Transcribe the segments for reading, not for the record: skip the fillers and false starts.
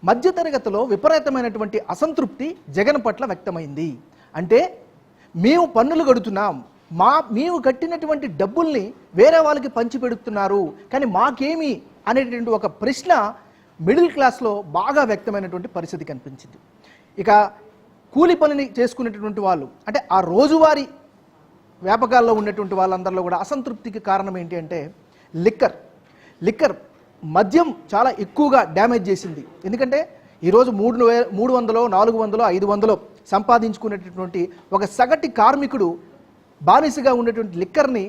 మధ్యతరగతిలో విపరీతమైనటువంటి అసంతృప్తి జగన్ పట్ల వ్యక్తమైంది. అంటే మేము పన్నులు కడుతున్నాం, మేము కట్టినటువంటి డబ్బుల్ని వేరే వాళ్ళకి పంచిపెడుతున్నారు, కానీ మాకేమి అనేటువంటి ఒక ప్రశ్న మిడిల్ క్లాస్లో బాగా వ్యక్తమైనటువంటి పరిస్థితి కనిపించింది. ఇక కూలి పనిని చేసుకునేటటువంటి వాళ్ళు, అంటే ఆ రోజువారీ వ్యాపకాల్లో ఉన్నటువంటి వాళ్ళందరిలో కూడా అసంతృప్తికి కారణం ఏంటి అంటే లిక్కర్ మద్యం చాలా ఎక్కువగా డ్యామేజ్ చేసింది. ఎందుకంటే ఈరోజు 300, 400, 500 సంపాదించుకునేటటువంటి ఒక సగటు కార్మికుడు బానిసగా ఉన్నటువంటి లిక్కర్ని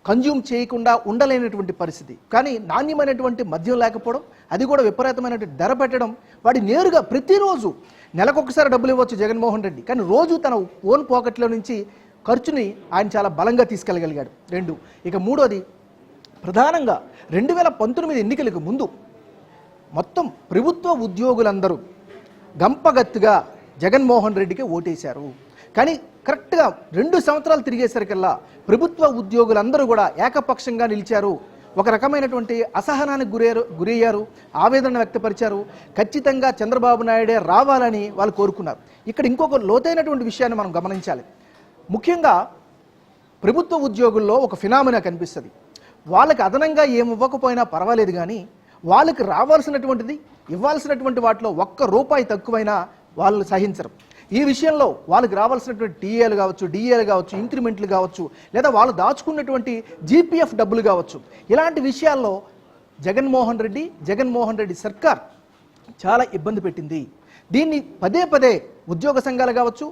కన్జ్యూమ్ చేయకుండా ఉండలేనటువంటి పరిస్థితి. కానీ నాణ్యమైనటువంటి మద్యం లేకపోవడం, అది కూడా విపరీతమైనటువంటి ధర పెట్టడం, వాడి నేరుగా ప్రతిరోజు నెలకొకసారి డబ్బులు ఇవ్వచ్చు జగన్మోహన్ రెడ్డి, కానీ రోజు తన ఓన్ పాకెట్లో నుంచి ఖర్చుని ఆయన చాలా బలంగా తీసుకెళ్ళగలిగాడు. 2 ఇక 3వది ప్రధానంగా 2019 ఎన్నికలకు ముందు మొత్తం ప్రభుత్వ ఉద్యోగులందరూ గంపగత్తుగా జగన్మోహన్ రెడ్డికి ఓటేశారు. కానీ కరెక్ట్గా 2 సంవత్సరాలు తిరిగేసరికల్లా ప్రభుత్వ ఉద్యోగులందరూ కూడా ఏకపక్షంగా నిలిచారు. ఒక రకమైనటువంటి అసహనానికి గురయ్యారు, ఆవేదన వ్యక్తపరిచారు. ఖచ్చితంగా చంద్రబాబు నాయుడే రావాలని వాళ్ళు కోరుకున్నారు. ఇక్కడ ఇంకొక లోతైనటువంటి విషయాన్ని మనం గమనించాలి. ముఖ్యంగా ప్రభుత్వ ఉద్యోగుల్లో ఒక ఫినామినా కనిపిస్తుంది. వాళ్ళకి అదనంగా ఏమి ఇవ్వకపోయినా పర్వాలేదు, కానీ వాళ్ళకి రావాల్సినటువంటిది, ఇవ్వాల్సినటువంటి వాటిలో ₹1 తక్కువైనా వాళ్ళు సహించరు. ఈ విషయంలో వాళ్ళకి రావాల్సినటువంటి టీఏలు కావచ్చు, డిఏలు కావచ్చు, ఇంక్రిమెంట్లు కావచ్చు, లేదా వాళ్ళు దాచుకున్నటువంటి జీపీఎఫ్ డబ్బులు కావచ్చు, ఇలాంటి విషయాల్లో జగన్మోహన్ రెడ్డి సర్కార్ చాలా ఇబ్బంది పెట్టింది. దీన్ని పదే ఉద్యోగ సంఘాలు కావచ్చు,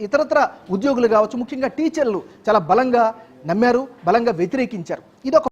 ఇతరత్ర ఉద్యోగులు కావచ్చు, ముఖ్యంగా టీచర్లు చాలా బలంగా నమ్మారు, బలంగా వ్యతిరేకించారు. ఇదొక